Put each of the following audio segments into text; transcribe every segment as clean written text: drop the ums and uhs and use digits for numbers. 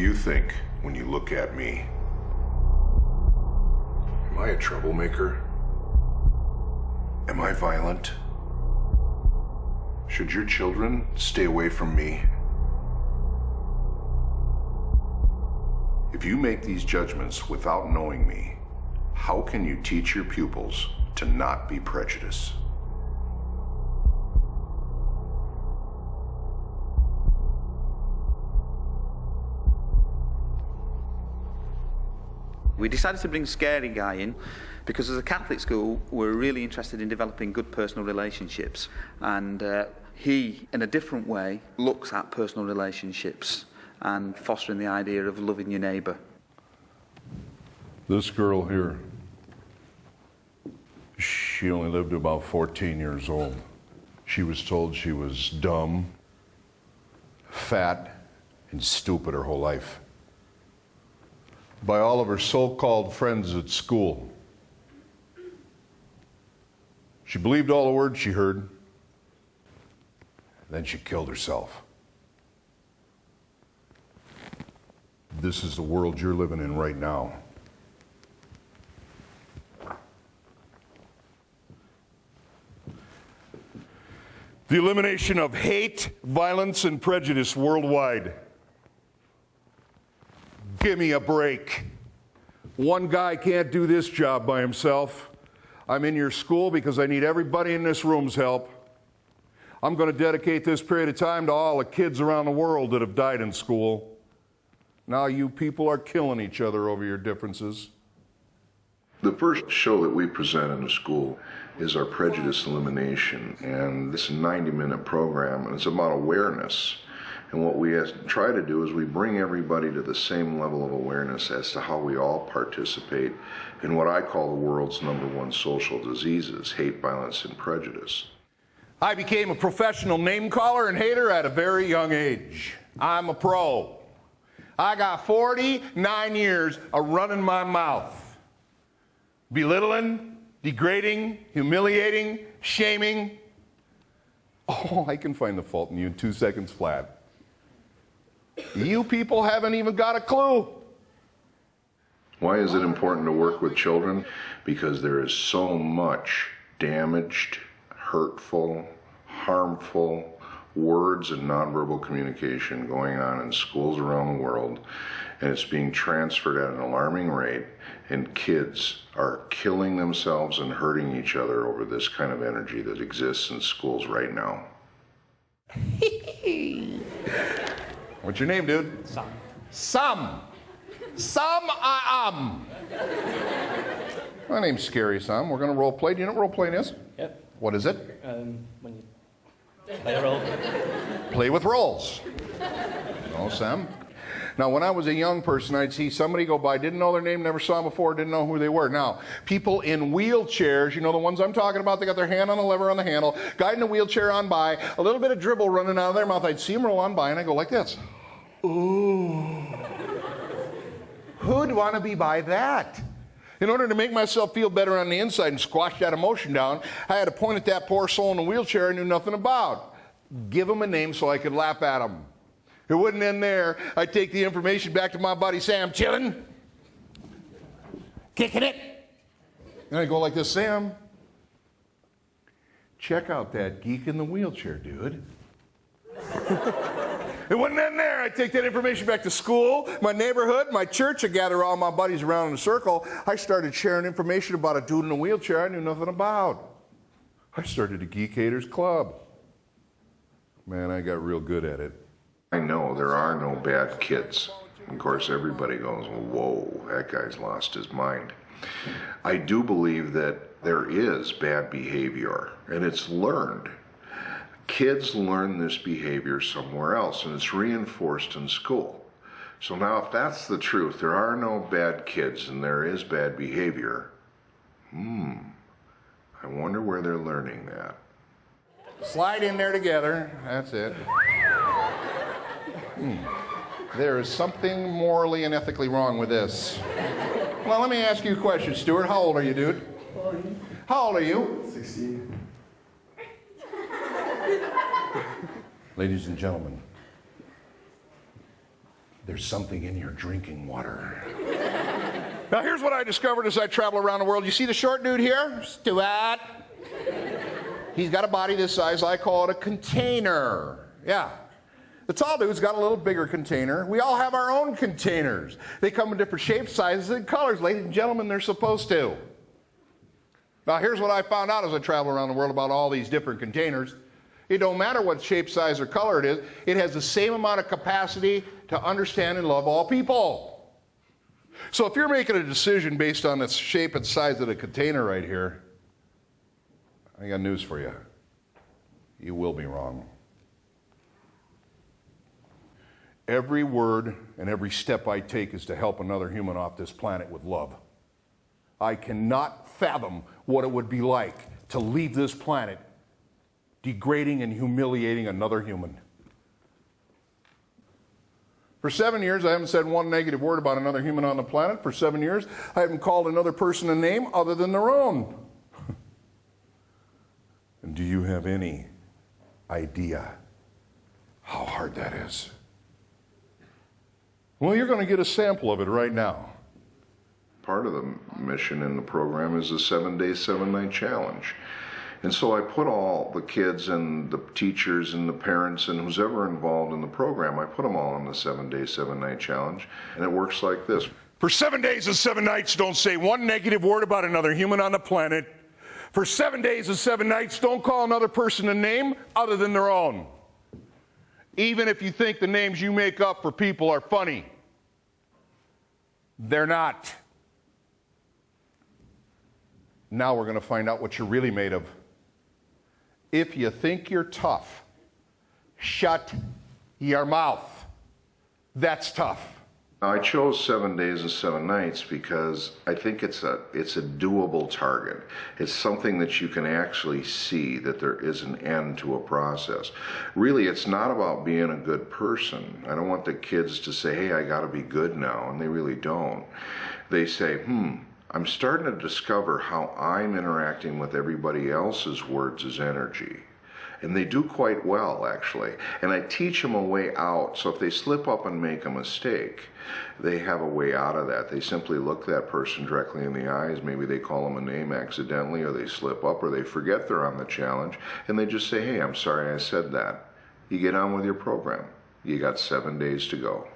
you think when you look at me? Am I a troublemaker? Am I violent? Should your children stay away from me? If you make these judgments without knowing me, how can you teach your pupils to not be prejudiced? We decided to bring Scary Guy in because as a Catholic school we're really interested in developing good personal relationships, and he, in a different way, looks at personal relationships and fostering the idea of loving your neighbour. This girl here, she only lived about 14 years old. She was told she was dumb, fat, and stupid her whole life by all of her so-called friends at school. She believed all the words she heard, then she killed herself. This is the world you're living in right now. The elimination of hate, violence, and prejudice worldwide. Give me a break. One guy can't do this job by himself. I'm in your school because I need everybody in this room's help. I'm going to dedicate this period of time to all the kids around the world that have died in school. Now you people are killing each other over your differences. The first show that we present in the school is our prejudice elimination, and it's a 90-minute program, and it's about awareness. And what we try to do is we bring everybody to the same level of awareness as to how we all participate in what I call the world's #1 social diseases, hate, violence, and prejudice. I became a professional name caller and hater at a very young age. I'm a pro. I got 49 years of running my mouth. Belittling, degrading, humiliating, shaming. Oh, I can find the fault in you in 2 seconds flat. You people haven't even got a clue. Why is it important to work with children? Because there is so much damaged, hurtful, harmful words and nonverbal communication going on in schools around the world, and it's being transferred at an alarming rate, and kids are killing themselves and hurting each other over this kind of energy that exists in schools right now. What's your name, dude? Sam. My name's Scary Sam. We're going to role play. Do you know what role playing is? Yep. What is it? When you play a role. Play with roles. No, Sam. Now, when I was a young person, I'd see somebody go by, didn't know their name, never saw them before, didn't know who they were. Now, people in wheelchairs, you know the ones I'm talking about, they got their hand on the lever on the handle, guy in a wheelchair on by, a little bit of dribble running out of their mouth. I'd see them roll on by, and I go like this. Ooh. Who'd want to be by that? In order to make myself feel better on the inside and squash that emotion down, I had to point at that poor soul in the wheelchair I knew nothing about. Give him a name so I could laugh at him. It wouldn't end there. I'd take the information back to my buddy Sam, chillin', kicking it. And I'd go like this, Sam, check out that geek in the wheelchair, dude. It wouldn't end there. I'd take that information back to school, my neighborhood, my church. I'd gather all my buddies around in a circle. I started sharing information about a dude in a wheelchair I knew nothing about. I started a Geek Haters Club. Man, I got real good at it. I know there are no bad kids. Of course, everybody goes, whoa, that guy's lost his mind. I do believe that there is bad behavior, and it's learned. Kids learn this behavior somewhere else, and it's reinforced in school. So now if that's the truth, there are no bad kids and there is bad behavior, I wonder where they're learning that. Slide in there together. That's it. There is something morally and ethically wrong with this. Well, let me ask you a question, Stuart. How old are you, dude? 40. How old are you? 16. Ladies and gentlemen, there's something in your drinking water. Now here's what I discovered as I travel around the world. You see the short dude here? Stuart. He's got a body this size. I call it a container. Yeah. The tall dude's got a little bigger container. We all have our own containers. They come in different shapes, sizes, and colors. Ladies and gentlemen, they're supposed to. Now here's what I found out as I travel around the world about all these different containers. It don't matter what shape, size, or color it is. It has the same amount of capacity to understand and love all people. So if you're making a decision based on the shape and size of the container right here, I got news for you. You will be wrong. Every word and every step I take is to help another human off this planet with love. I cannot fathom what it would be like to leave this planet degrading and humiliating another human. For 7 years, I haven't said one negative word about another human on the planet. For 7 years, I haven't called another person a name other than their own. And do you have any idea how hard that is? Well, you're going to get a sample of it right now. Part of the mission in the program is the 7-day, 7-night challenge. And so I put all the kids and the teachers and the parents and who's ever involved in the program, I put them all on the 7-day, 7-night challenge. And it works like this. For 7 days and 7 nights, don't say one negative word about another human on the planet. For 7 days and 7 nights, don't call another person a name other than their own. Even if you think the names you make up for people are funny. They're not. Now we're going to find out what you're really made of. If you think you're tough, shut your mouth. That's tough. I chose 7 days and 7 nights because I think it's a doable target. It's something that you can actually see that there is an end to a process. Really, it's not about being a good person. I don't want the kids to say, hey, I got to be good now, and they really don't. They say, I'm starting to discover how I'm interacting with everybody else's words as energy. And they do quite well, actually. And I teach them a way out. So if they slip up and make a mistake, they have a way out of that. They simply look that person directly in the eyes. Maybe they call them a name accidentally, or they slip up, or they forget they're on the challenge. And they just say, hey, I'm sorry I said that. You get on with your program. You got 7 days to go.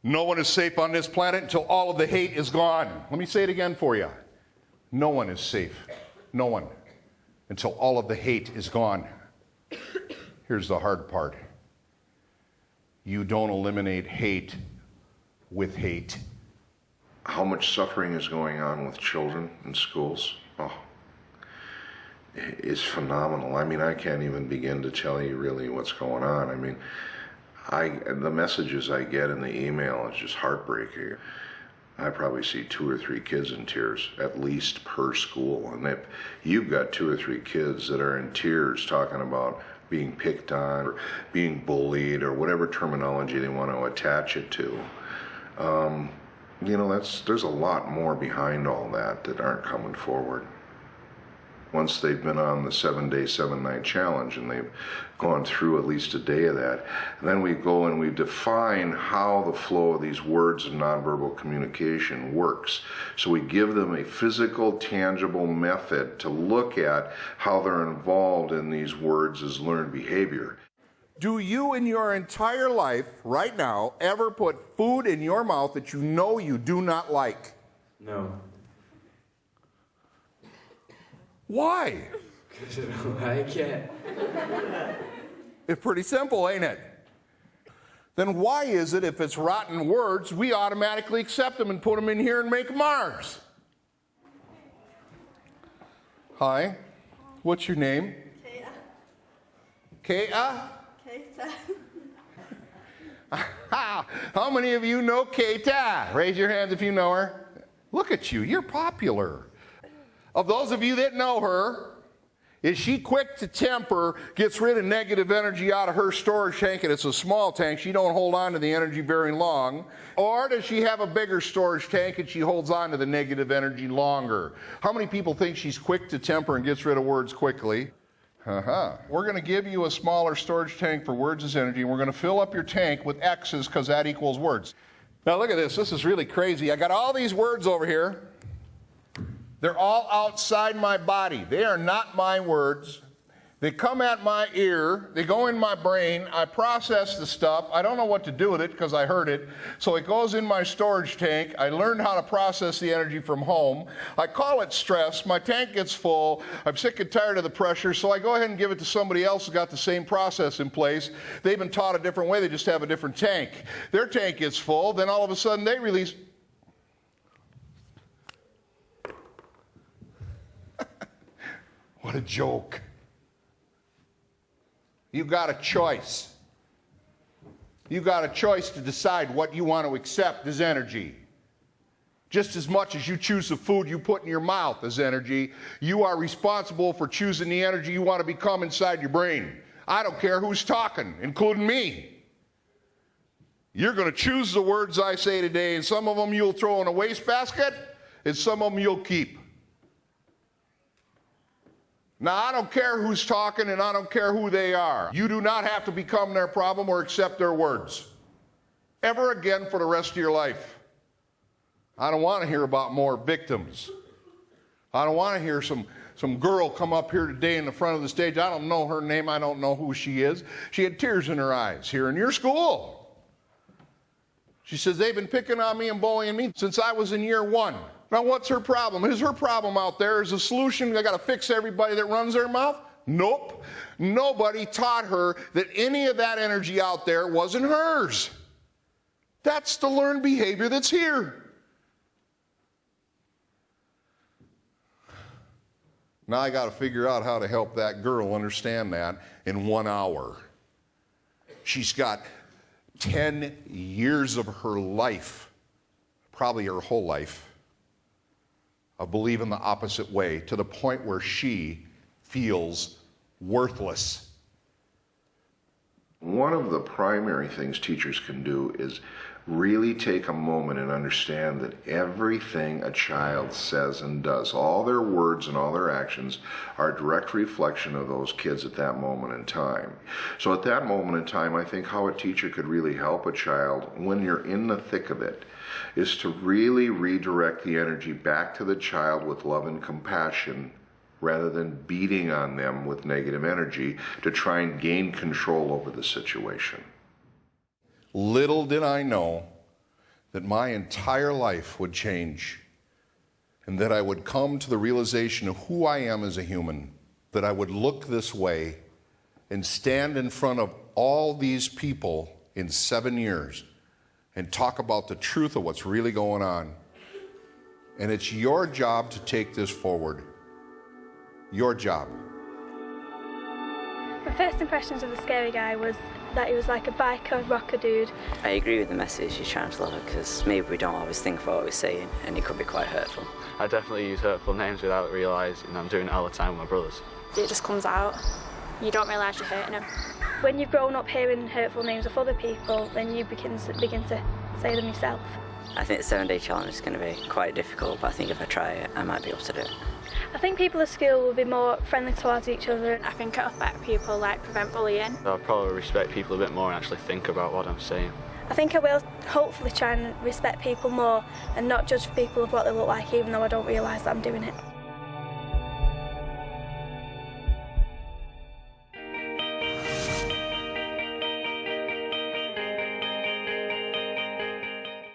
No one is safe on this planet until all of the hate is gone. Let me say it again for you. No one is safe. No one. Until all of the hate is gone. Here's the hard part. You don't eliminate hate with hate. How much suffering is going on with children in schools? Oh, it's phenomenal. I mean, I can't even begin to tell you really what's going on. I mean, the messages I get in the email is just heartbreaking. I probably see 2 or 3 kids in tears, at least per school. And if you've got 2 or 3 kids that are in tears talking about being picked on or being bullied or whatever terminology they want to attach it to, there's a lot more behind all that aren't coming forward. Once they've been on the 7-day, 7-night challenge and they've gone through at least a day of that, then we go and we define how the flow of these words and nonverbal communication works. So we give them a physical, tangible method to look at how they're involved in these words as learned behavior. Do you in your entire life, right now, ever put food in your mouth that you know you do not like? No. Why? Because I don't like it. It's pretty simple, ain't it? Then why is it if it's rotten words, we automatically accept them and put them in here and make them ours? Hi, what's your name? Kea. Keita. How many of you know Keita? Raise your hands if you know her. Look at you, you're popular. Of those of you that know her, is she quick to temper, gets rid of negative energy out of her storage tank, and it's a small tank, she don't hold on to the energy very long? Or does she have a bigger storage tank and she holds on to the negative energy longer? How many people think she's quick to temper and gets rid of words quickly? We're going to give you a smaller storage tank for words as energy, and we're going to fill up your tank with X's because that equals words. Now look at this. This is really crazy. I got all these words over here. They're all outside my body. They are not my words. They come at my ear, they go in my brain, I process the stuff, I don't know what to do with it because I heard it, so it goes in my storage tank, I learned how to process the energy from home, I call it stress, my tank gets full, I'm sick and tired of the pressure, so I go ahead and give it to somebody else who's got the same process in place. They've been taught a different way, they just have a different tank. Their tank gets full, then all of a sudden they release. What a joke. You've got a choice. You've got a choice to decide what you want to accept as energy. Just as much as you choose the food you put in your mouth as energy, you are responsible for choosing the energy you want to become inside your brain. I don't care who's talking, including me. You're going to choose the words I say today, and some of them you'll throw in a wastebasket, and some of them you'll keep. Now, I don't care who's talking and I don't care who they are. You do not have to become their problem or accept their words ever again for the rest of your life. I don't want to hear about more victims. I don't want to hear some girl come up here today in the front of the stage. I don't know her name. I don't know who she is. She had tears in her eyes here in your school. She says, they've been picking on me and bullying me since I was in year 1. Now, what's her problem? Is her problem out there is a solution? I got to fix everybody that runs their mouth? Nope. Nobody taught her that any of that energy out there wasn't hers. That's the learned behavior that's here. Now I got to figure out how to help that girl understand that in 1 hour. She's got 10 years of her life, probably her whole life, of believing the opposite way to the point where she feels worthless. One of the primary things teachers can do is really take a moment and understand that everything a child says and does, all their words and all their actions, are a direct reflection of those kids at that moment in time. So at that moment in time, I think how a teacher could really help a child when you're in the thick of it is to really redirect the energy back to the child with love and compassion rather than beating on them with negative energy to try and gain control over the situation. Little did I know that my entire life would change and that I would come to the realization of who I am as a human, that I would look this way and stand in front of all these people in 7 years and talk about the truth of what's really going on. And it's your job to take this forward. Your job. My first impressions of the scary guy was that he was like a biker, rocker dude. I agree with the message he's trying to deliver, because maybe we don't always think about what we're saying, and it could be quite hurtful. I definitely use hurtful names without realising I'm doing it all the time with my brothers. It just comes out. You don't realise you're hurting them. When you've grown up hearing hurtful names of other people, then you begin to say them yourself. I think the 7-day challenge is going to be quite difficult, but I think if I try it, I might be able to do it. I think people at school will be more friendly towards each other. I think it'll affect people, like prevent bullying. I'll probably respect people a bit more and actually think about what I'm saying. I think I will hopefully try and respect people more and not judge people of what they look like, even though I don't realise that I'm doing it.